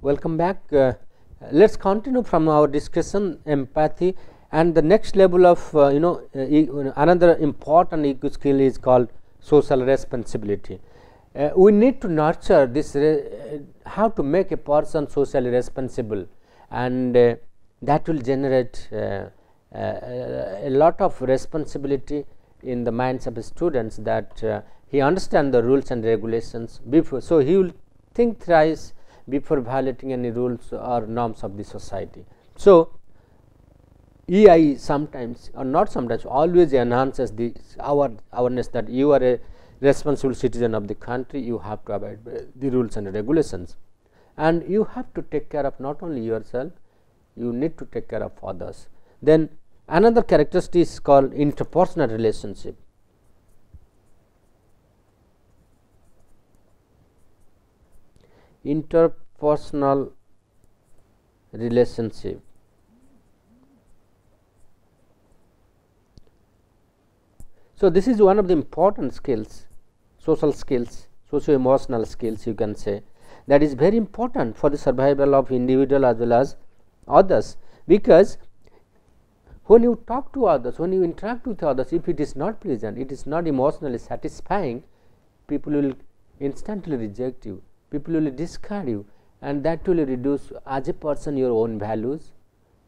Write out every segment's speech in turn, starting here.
Welcome back. Let's continue from our discussion empathy, and the next level of another important EQ skill is called social responsibility. We need to nurture this how to make a person socially responsible, and that will generate a lot of responsibility in the minds of the students, that he understands the rules and regulations before, so he will think thrice before violating any rules or norms of the society. So EI sometimes, or not sometimes, always enhances our awareness that you are a responsible citizen of the country, you have to abide by the rules and regulations, and you have to take care of not only yourself, you need to take care of others. Then another characteristic is called interpersonal relationship. Interpersonal relationship. So this is one of the important skills, social skills, socio-emotional skills, you can say, that is very important for the survival of individual as well as others, because when you talk to others, when you interact with others, if it is not pleasant, it is not emotionally satisfying, people will instantly reject you, people will discard you, and that will reduce as a person your own values,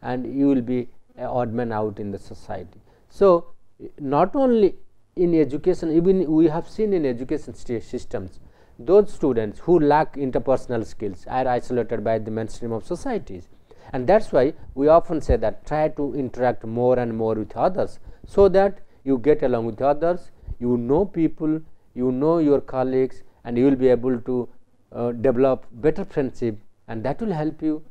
and you will be an odd man out in the society. So not only in education, even we have seen in education systems, those students who lack interpersonal skills are isolated by the mainstream of societies, and that is why we often say that try to interact more and more with others, so that you get along with others, you know people, you know your colleagues, and you will be able to develop better friendship, and that will help you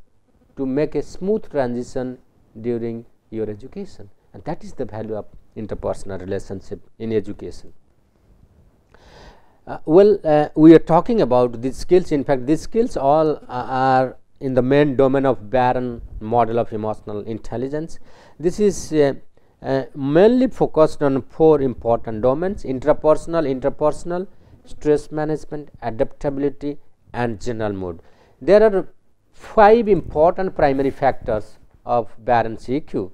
to make a smooth transition during your education, and that is the value of interpersonal relationship in education. We are talking about these skills. In fact, these skills all are in the main domain of Barron model of emotional intelligence. This is mainly focused on 4 important domains: interpersonal, stress management, adaptability, and general mood. There are 5 important primary factors of Barron's EQ.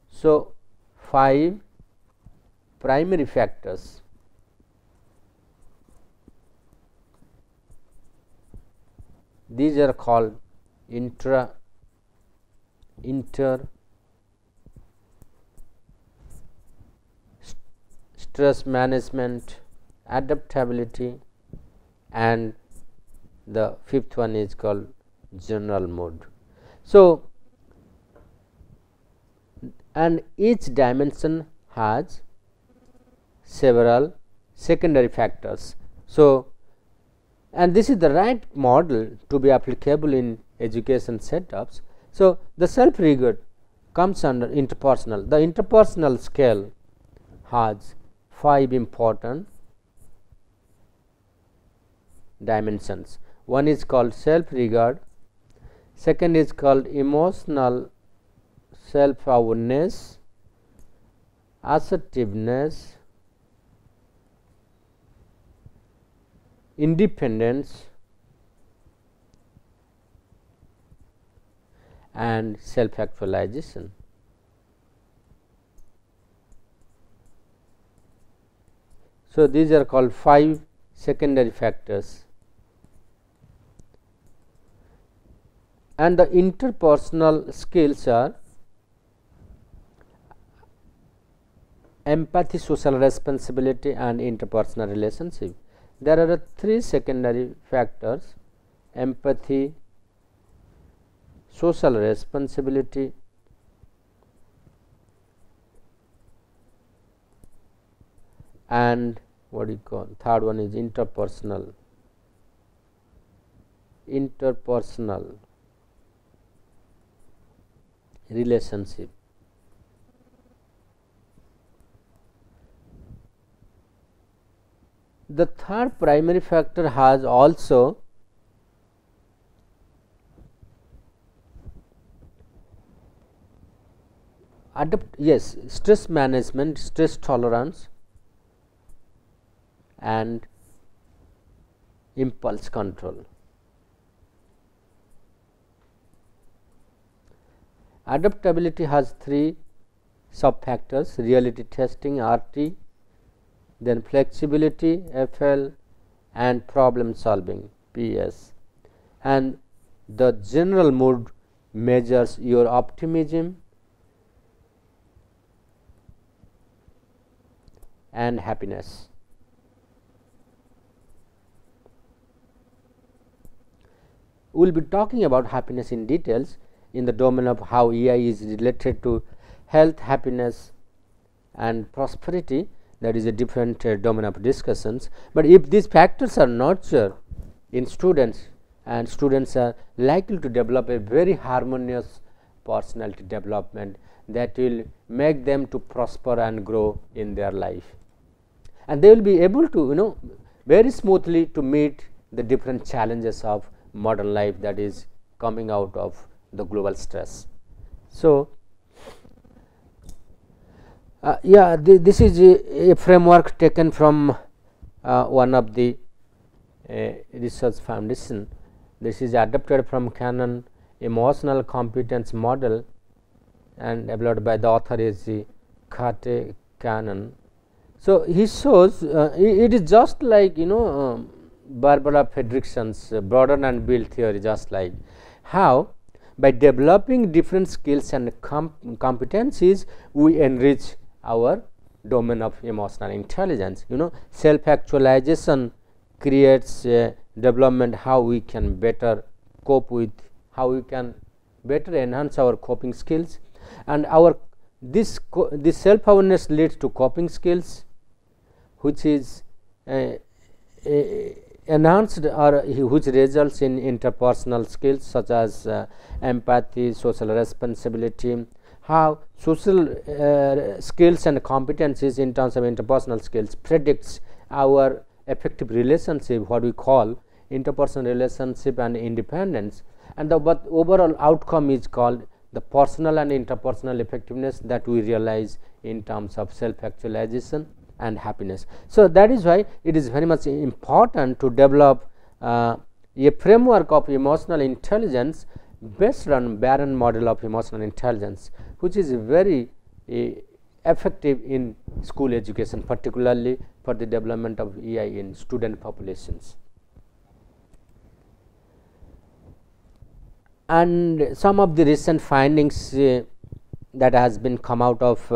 So 5 primary factors. These are called stress management, adaptability, and the 5th one is called general mood. So and each dimension has several secondary factors. So and this is the right model to be applicable in education setups. So the self regard comes under interpersonal. The interpersonal scale has 5 important dimensions. One is called self regard, second is called emotional self awareness, assertiveness, independence, and self actualization. So these are called 5 secondary factors, and the interpersonal skills are empathy, social responsibility, and interpersonal relationship. There are 3 secondary factors: empathy, social responsibility, and what you call third one is interpersonal relationship. The third primary factor has also stress management, stress tolerance, and impulse control. Adaptability has 3 sub factors: reality testing RT, then flexibility FL, and problem solving PS. And the general mood measures your optimism and happiness. We will be talking about happiness in details in the domain of how EI is related to health, happiness and prosperity. That is a different domain of discussions, but if these factors are nurtured in students, and students are likely to develop a very harmonious personality development that will make them to prosper and grow in their life, and they will be able to very smoothly to meet the different challenges of modern life that is coming out of the global stress. So, this is a framework taken from one of the research foundation. This is adapted from Canon emotional competence model and developed by the author is Kate Canon. So, he shows it is just like Barbara Fredrickson's broaden and build theory, just like how by developing different skills and competencies we enrich our domain of emotional intelligence. Self actualization creates development how we can better cope with, how we can better enhance our coping skills, and this self awareness leads to coping skills, which is enhanced or which results in interpersonal skills such as empathy, social responsibility. How social skills and competencies in terms of interpersonal skills predicts our effective relationship, what we call interpersonal relationship and independence, and the overall outcome is called the personal and interpersonal effectiveness that we realize in terms of self actualization and happiness. So, that is why it is very much important to develop a framework of emotional intelligence based on Barron model of emotional intelligence, which is very effective in school education, particularly for the development of EI in student populations. And some of the recent findings that has been come out of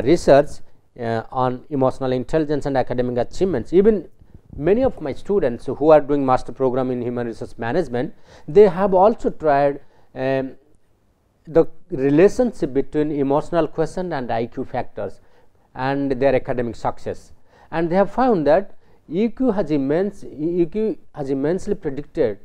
research on emotional intelligence and academic achievements. Even many of my students who are doing master program in human resource management, they have also tried the relationship between emotional quotient and IQ factors and their academic success, and they have found that EQ has immensely predicted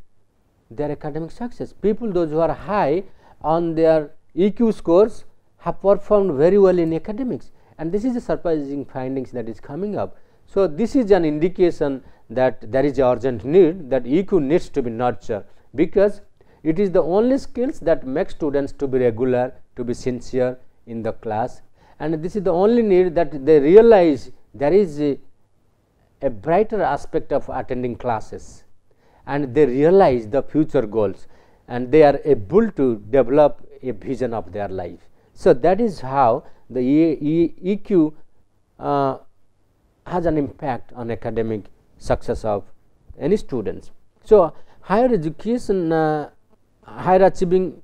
their academic success. People those who are high on their EQ scores have performed very well in academics, and this is a surprising findings that is coming up. So, this is an indication that there is an urgent need that EQ needs to be nurtured, because it is the only skills that make students to be regular, to be sincere in the class, and this is the only need that they realize there is a brighter aspect of attending classes, and they realize the future goals, and they are able to develop a vision of their life. So, that is how the EQ has an impact on academic success of any students. So, higher education, higher achieving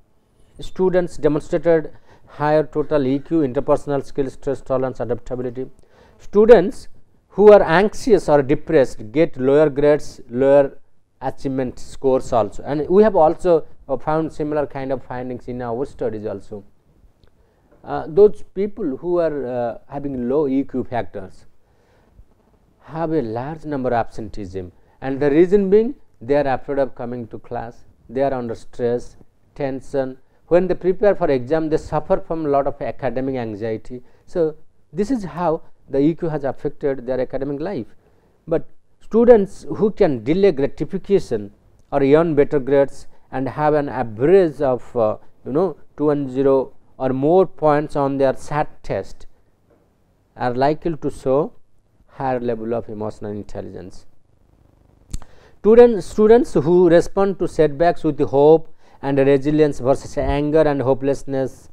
students demonstrated higher total EQ, interpersonal skills, stress tolerance, adaptability. Students who are anxious or depressed get lower grades, lower achievement scores also, and we have also found similar kind of findings in our studies also. Those people who are having low EQ factors have a large number of absenteeism, and the reason being they are afraid of coming to class, they are under stress, tension. When they prepare for exam, they suffer from a lot of academic anxiety. So, this is how the EQ has affected their academic life. But students who can delay gratification or earn better grades and have an average of 210 or more points on their SAT test are likely to show higher level of emotional intelligence. Students who respond to setbacks with hope and resilience versus anger and hopelessness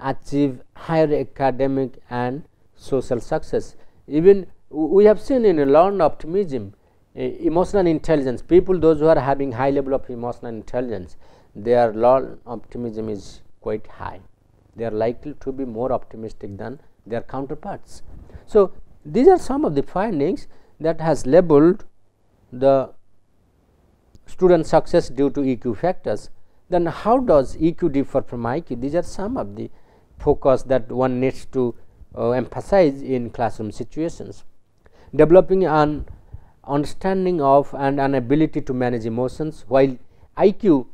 achieve higher academic and social success. Even we have seen in learned optimism, emotional intelligence, people those who are having high level of emotional intelligence, their learned optimism is quite high. They are likely to be more optimistic than their counterparts. So, these are some of the findings that has labeled the student success due to EQ factors. Then how does EQ differ from IQ? These are some of the focus that one needs to emphasize in classroom situations. Developing an understanding of and an ability to manage emotions, while IQ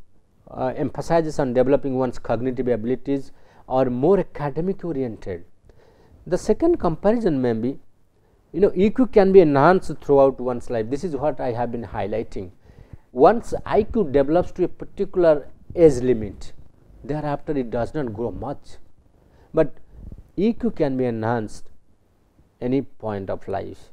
emphasizes on developing one's cognitive abilities or more academic oriented. The second comparison may be, EQ can be enhanced throughout one's life. This is what I have been highlighting. Once IQ develops to a particular age limit, thereafter it does not grow much, but EQ can be enhanced any point of life.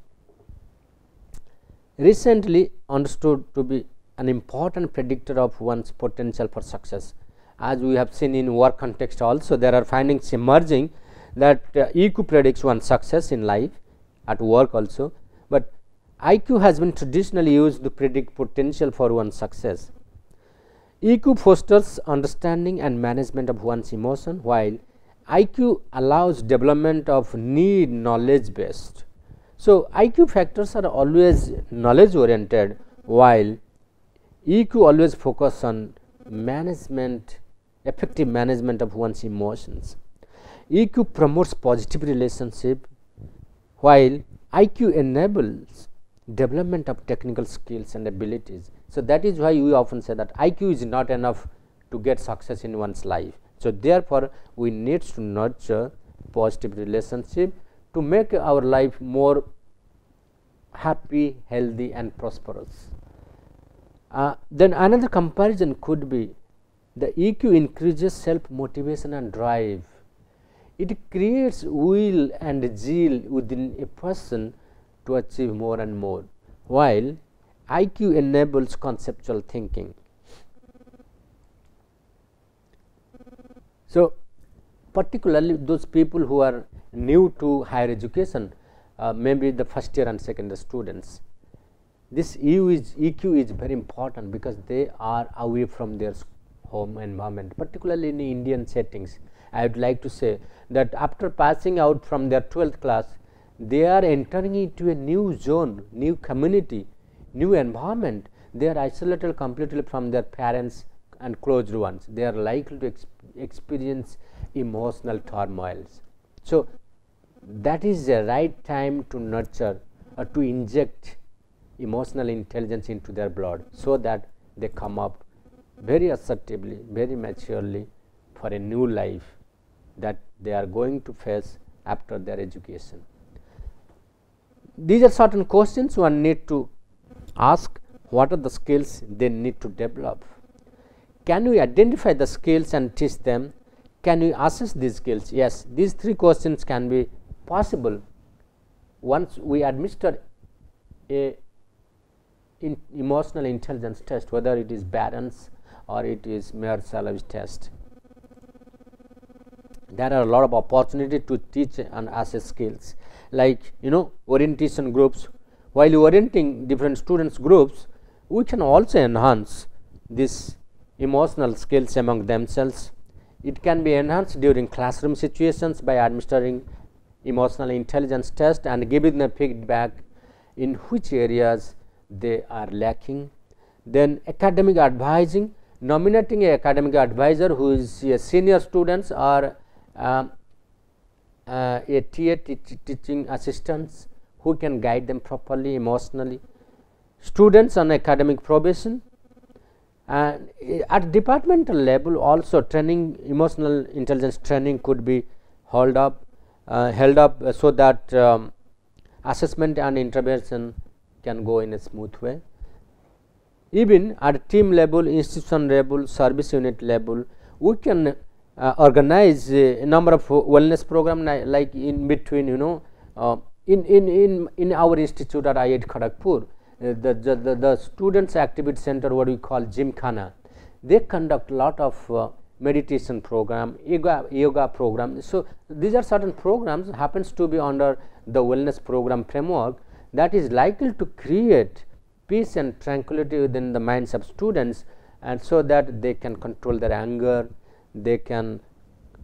Recently understood to be an important predictor of one's potential for success. As we have seen in work context also, there are findings emerging that EQ predicts one's success in life, at work also, but IQ has been traditionally used to predict potential for one's success. EQ fosters understanding and management of one's emotion, while IQ allows development of need knowledge based. So, IQ factors are always knowledge oriented, while EQ always focus on management, effective management of one's emotions. EQ promotes positive relationship, while IQ enables development of technical skills and abilities. So, that is why we often say that IQ is not enough to get success in one's life. So, therefore, we need to nurture positive relationship to make our life more happy, healthy and prosperous. Then another comparison could be the EQ increases self motivation and drive. It creates will and zeal within a person to achieve more and more, while IQ enables conceptual thinking. So, particularly those people who are new to higher education, maybe the first year and second year students, this EQ is very important because they are away from their home environment, particularly in Indian settings. I would like to say that after passing out from their 12th class, they are entering into a new zone, new community, new environment. They are isolated completely from their parents and closed ones. They are likely to experience emotional turmoils. So, that is the right time to nurture or to inject emotional intelligence into their blood, so that they come up very assertively, very maturely for a new life that they are going to face after their education. These are certain questions one need to ask. What are the skills they need to develop? Can we identify the skills and teach them? Can we assess these skills? Yes, these three questions can be possible once we administer a emotional intelligence test, whether it is Barron's or it is Mayer-Salovich test. There are a lot of opportunity to teach and assess skills, like orientation groups. While orienting different students groups, we can also enhance this emotional skills among themselves. It can be enhanced during classroom situations by administering emotional intelligence test and giving them feedback in which areas they are lacking. Then academic advising, nominating a academic advisor who is a senior students or a TA teaching assistants who can guide them properly emotionally. Students on academic probation, and at departmental level also training, emotional intelligence training could be held up so that assessment and intervention can go in a smooth way. Even at team level, institution level, service unit level, we can organize a number of wellness program like in between, in our institute at IIT Kharagpur, the students activity center, what we call Gymkhana. they conduct lot of meditation program, yoga program. So these are certain programs happens to be under the wellness program framework that is likely to create peace and tranquility within the minds of students, and so that they can control their anger, they can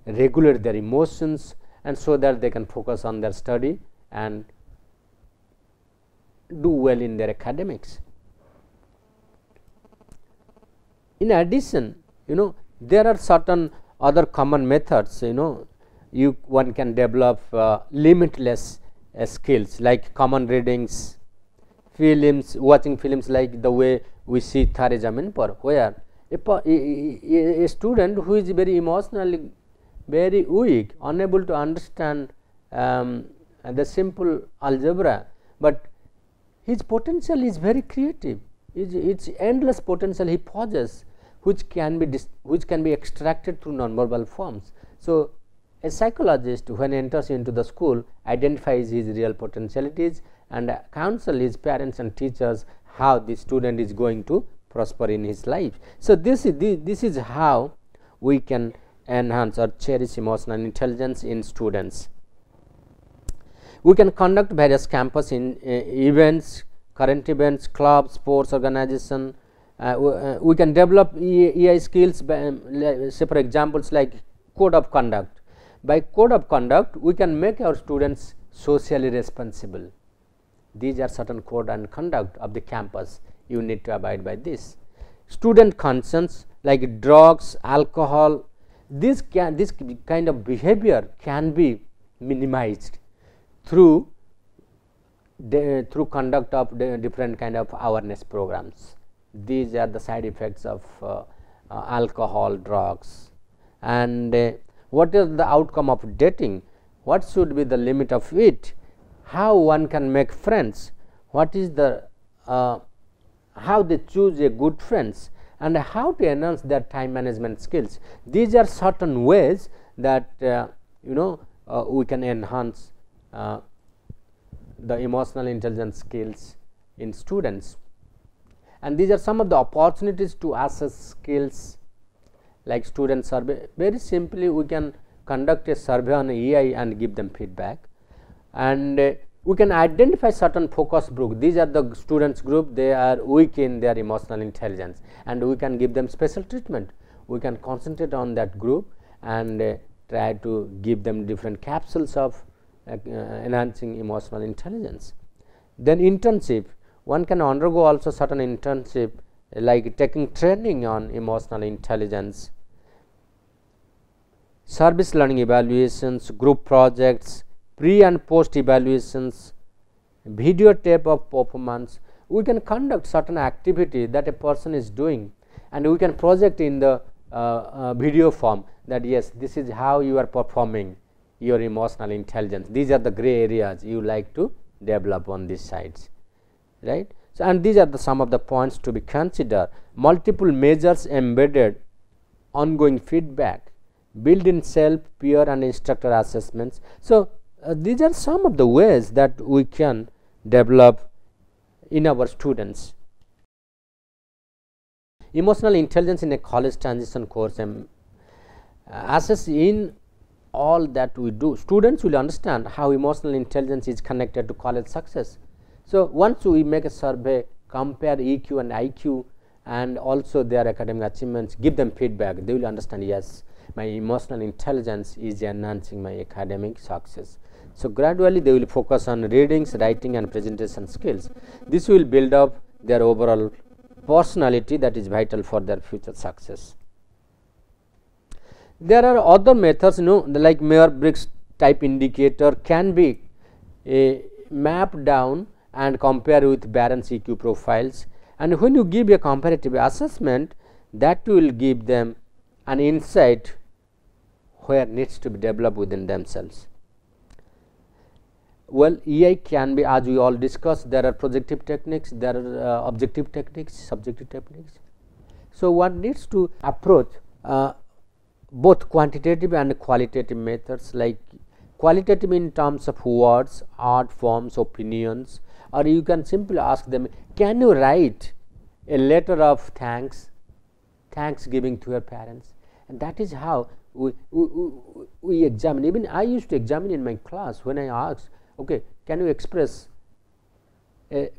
regulate their emotions, and so that they can focus on their study and do well in their academics. In addition, there are certain other common methods. One can develop limitless skills like common readings, films, watching films like the way we see Thare Zameen Par, where a student who is very emotionally very weak, unable to understand the simple algebra, but his potential is very creative. It's endless potential he possesses, which can be extracted through nonverbal forms. So a psychologist, when enters into the school, identifies his real potentialities and counsel his parents and teachers how the student is going to prosper in his life. So this is how we can enhance or cherish emotional intelligence in students. We can conduct various campus events, current events, clubs, sports organization. We can develop EI skills by, say for examples like code of conduct. By code of conduct, we can make our students socially responsible. These are certain code and conduct of the campus. You need to abide by this. Student conscience like drugs, alcohol, this kind of behavior can be minimized through conduct of different kind of awareness programs. These are the side effects of alcohol, drugs, and what is the outcome of dating, what should be the limit of it, how one can make friends, what is the how they choose a good friends, and how to enhance their time management skills. These are certain ways that we can enhance the emotional intelligence skills in students, and these are some of the opportunities to assess skills like student survey. Very simply, we can conduct a survey on EI and give them feedback, and we can identify certain focus group. These are the students group, they are weak in their emotional intelligence, and we can give them special treatment. We can concentrate on that group and try to give them different capsules of enhancing emotional intelligence. Then internship, one can undergo also certain internship like taking training on emotional intelligence, service learning evaluations, group projects, pre and post evaluations, videotape of performance. We can conduct certain activity that a person is doing, and we can project in the video form that yes, this is how you are performing your emotional intelligence. These are the gray areas you like to develop on these sides, right. So, and these are the some of the points to be considered. Multiple measures embedded, ongoing feedback, built-in self, peer and instructor assessments. So, these are some of the ways that we can develop in our students. Emotional intelligence in a college transition course, assess in all that we do. Students will understand how emotional intelligence is connected to college success. So, once we make a survey, compare EQ and IQ and also their academic achievements, give them feedback, they will understand, yes, my emotional intelligence is enhancing my academic success. So, gradually they will focus on readings, writing and presentation skills. This will build up their overall personality that is vital for their future success. There are other methods, like Myers-Briggs type indicator can be mapped down and compare with Barron's EQ profiles, and when you give a comparative assessment, that will give them an insight where needs to be developed within themselves. Well, EI can be, as we all discussed, there are projective techniques, there are objective techniques, subjective techniques. So, one needs to approach both quantitative and qualitative methods, like qualitative in terms of words, art forms, opinions, or you can simply ask them, can you write a letter of thanks thanksgiving to your parents. And that is how we examine. Even I used to examine in my class when I asked, okay, can you express,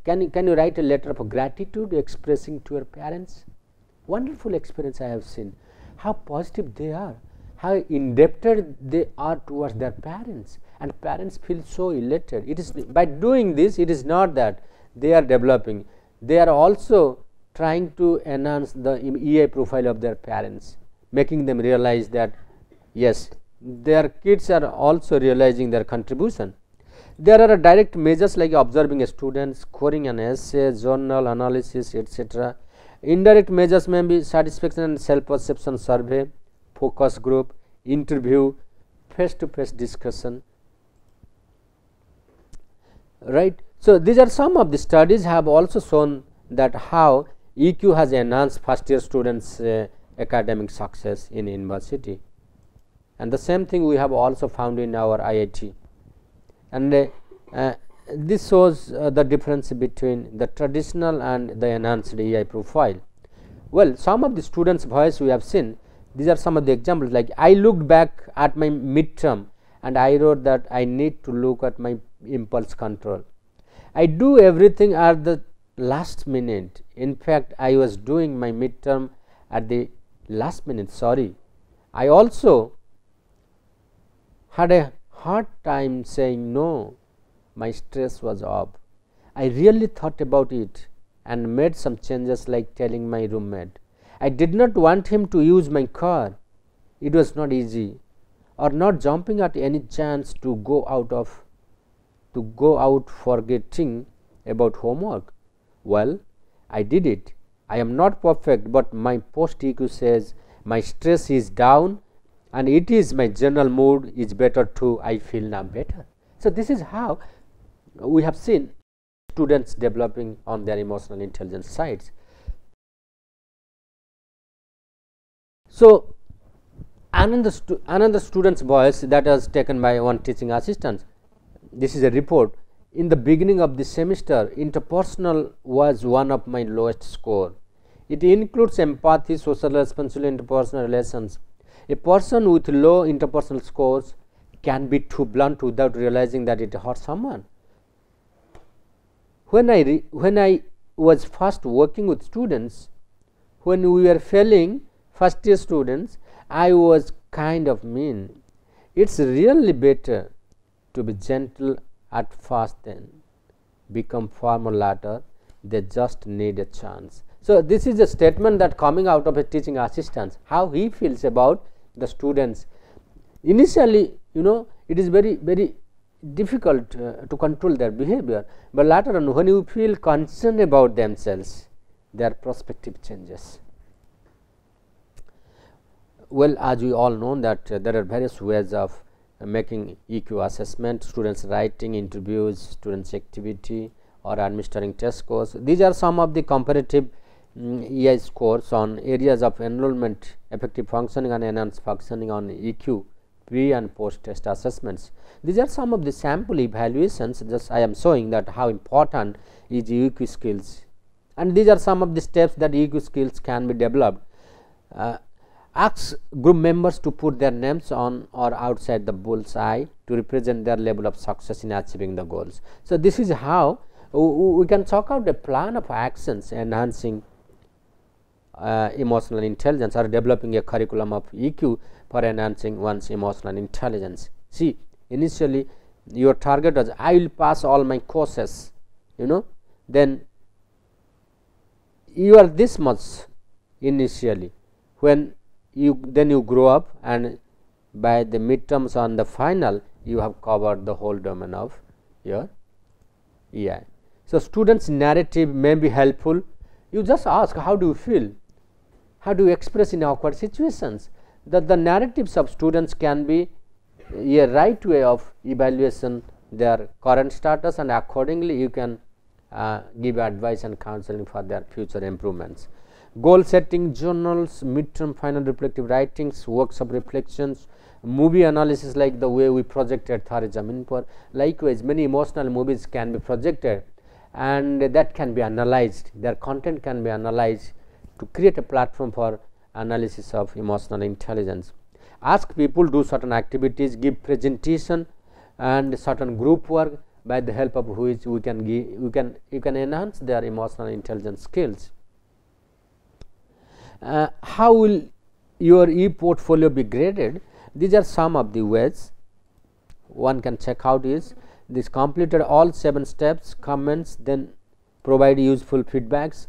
can you write a letter of gratitude expressing to your parents? Wonderful experience I have seen. How positive they are, how indebted they are towards their parents, and parents feel so elated. It is by doing this, it is not that they are developing, they are also trying to enhance the EI profile of their parents, making them realize that yes, their kids are also realizing their contribution. There are direct measures like observing a student, scoring an essay, journal analysis, etc. Indirect measures may be satisfaction and self-perception survey, focus group, interview, face-to-face discussion, right. So, these are some of the studies have also shown that how EQ has enhanced first year students academic success in university, and the same thing we have also found in our IIT. And this shows the difference between the traditional and the enhanced EI profile. Well, some of the students' voice we have seen, these are some of the examples, like I looked back at my midterm and I wrote that I need to look at my impulse control. I do everything at the last minute. In fact, I was doing my midterm at the last minute. Sorry. I also had a hard time saying no. My stress was up. I really thought about it and made some changes, like telling my roommate. I did not want him to use my car. It was not easy. Or not jumping at any chance to go out forgetting about homework. Well, I did it. I am not perfect, but my post EQ says my stress is down and it is my general mood is better too. I feel now better. So, this is how we have seen students developing on their emotional intelligence sides. So, another student's voice that was taken by one teaching assistant. This is a report. In the beginning of the semester, interpersonal was one of my lowest score. It includes empathy, social responsibility, interpersonal relations. A person with low interpersonal scores can be too blunt without realizing that it hurts someone. When I was first working with students, when we were failing first year students, I was kind of mean. It's really better to be gentle at first, then become formal later. They just need a chance. So, this is a statement that coming out of a teaching assistant, how he feels about the students. Initially, it is very difficult to control their behavior, but later on when you feel concerned about themselves, their perspective changes. Well, as we all know that there are various ways of making EQ assessment, students writing, interviews, students activity, or administering test scores. These are some of the comparative EI scores on areas of enrollment, effective functioning and enhanced functioning on EQ pre and post test assessments. These are some of the sample evaluations. Just I am showing that how important is EQ skills, and these are some of the steps that EQ skills can be developed. Ask group members to put their names on or outside the bull's eye to represent their level of success in achieving the goals. So, this is how we can chalk out a plan of actions enhancing emotional intelligence or developing a curriculum of EQ for enhancing one's emotional intelligence. See, initially your target was I will pass all my courses, then you are this much initially. When you grow up, and by the midterms on the final you have covered the whole domain of your EI. So, students' narrative may be helpful. You just ask how do you feel, how do you express in awkward situations. That the narratives of students can be a right way of evaluation their current status, and accordingly you can give advice and counseling for their future improvements. Goal setting, journals, midterm, final reflective writings, works of reflections, movie analysis like the way we projected Thare Zameen Par. Likewise, many emotional movies can be projected and that can be analyzed, their content can be analyzed to create a platform for analysis of emotional intelligence. Ask people do certain activities, give presentation and certain group work, by the help of which we can give, you can enhance their emotional intelligence skills. How will your e-portfolio be graded? These are some of the ways one can check out is this: completed all 7 steps, comments, then provide useful feedbacks.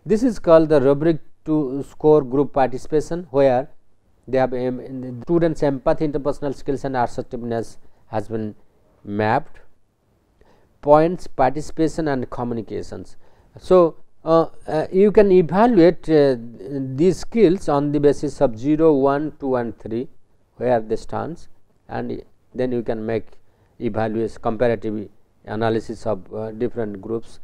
This is called the rubric to score group participation, where they have students' empathy, interpersonal skills and assertiveness has been mapped. Points, participation and communications. So, you can evaluate these skills on the basis of 0, 1, 2 and 3, where they stand, and then you can make evaluation, comparative analysis of different groups.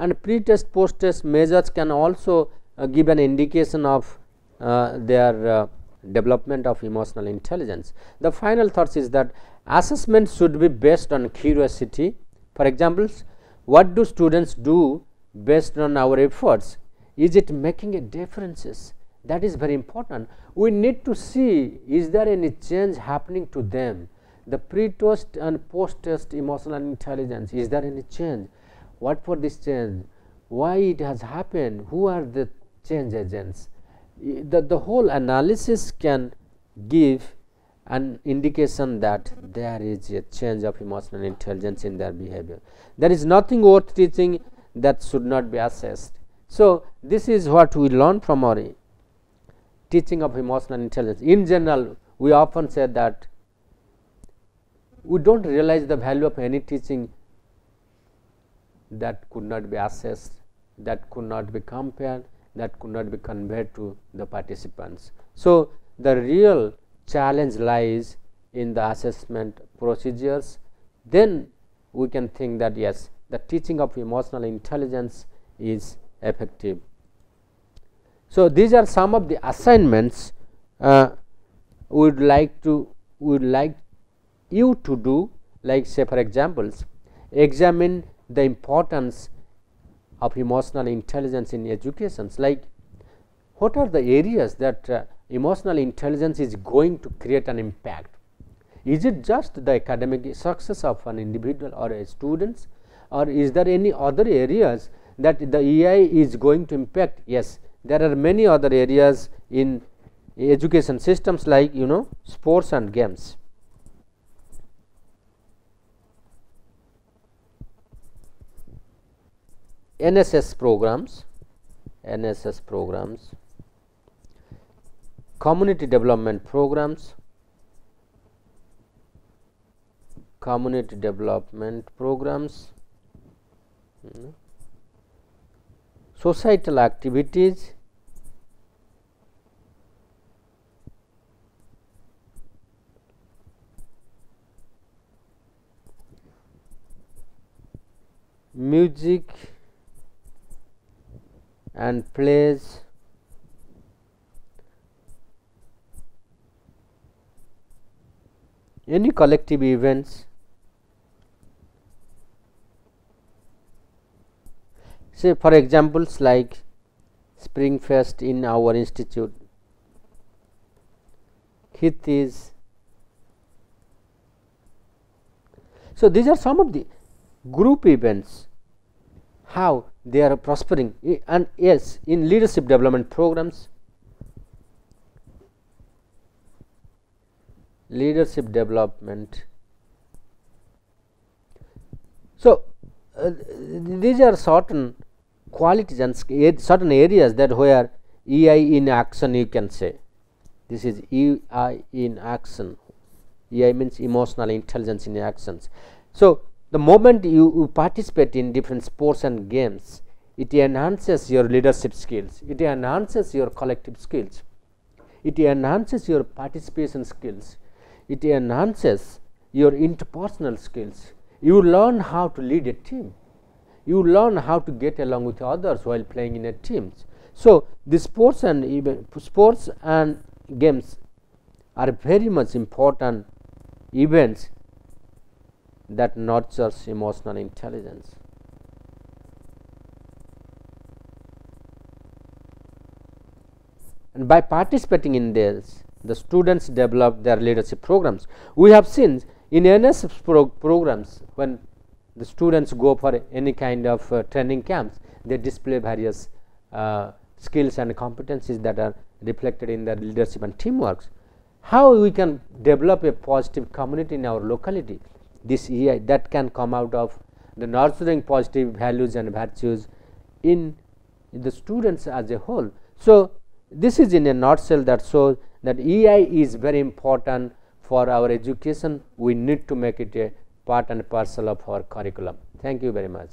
And pre-test, post-test measures can also give an indication of their development of emotional intelligence. The final thoughts is that assessment should be based on curiosity. For example, what do students do based on our efforts? Is it making a differences? That is very important. We need to see, is there any change happening to them? The pre-test and post-test emotional intelligence, is there any change? What for this change? Why it has happened? Who are the change agents? The whole analysis can give an indication that there is a change of emotional intelligence in their behavior. There is nothing worth teaching that should not be assessed. So, this is what we learn from our teaching of emotional intelligence. In general, we often say that we do not realize the value of any teaching that could not be assessed, that could not be compared, that could not be conveyed to the participants. So, the real challenge lies in the assessment procedures. Then we can think that yes, the teaching of emotional intelligence is effective. So, these are some of the assignments we would like you to do, like say for examples, examine the importance of emotional intelligence in education. Like, what are the areas that emotional intelligence is going to create an impact? Is it just the academic success of an individual or a student, or is there any other areas that the EI is going to impact? Yes, there are many other areas in education systems, like sports and games. NSS programs, community development programs, societal activities, music and plays, any collective events, say for examples like Spring Fest in our institute, HIT is. So, these are some of the group events, how they are prospering. And yes, in leadership development programs, leadership development. So, these are certain qualities and certain areas that where EI in action, you can say this is EI in action. EI means emotional intelligence in actions. So, the moment you participate in different sports and games, it enhances your leadership skills, it enhances your collective skills, it enhances your participation skills, it enhances your interpersonal skills. You learn how to lead a team, you learn how to get along with others while playing in a team. So, the sports and games are very much important events that nurtures emotional intelligence. and by participating in this, the students develop their leadership programs. We have seen in NSS programs, when the students go for any kind of training camps, they display various skills and competencies that are reflected in their leadership and teamwork. How we can develop a positive community in our locality? This EI that can come out of the nurturing positive values and virtues in the students as a whole. So, this is in a nutshell that shows that EI is very important for our education. We need to make it a part and parcel of our curriculum. Thank you very much.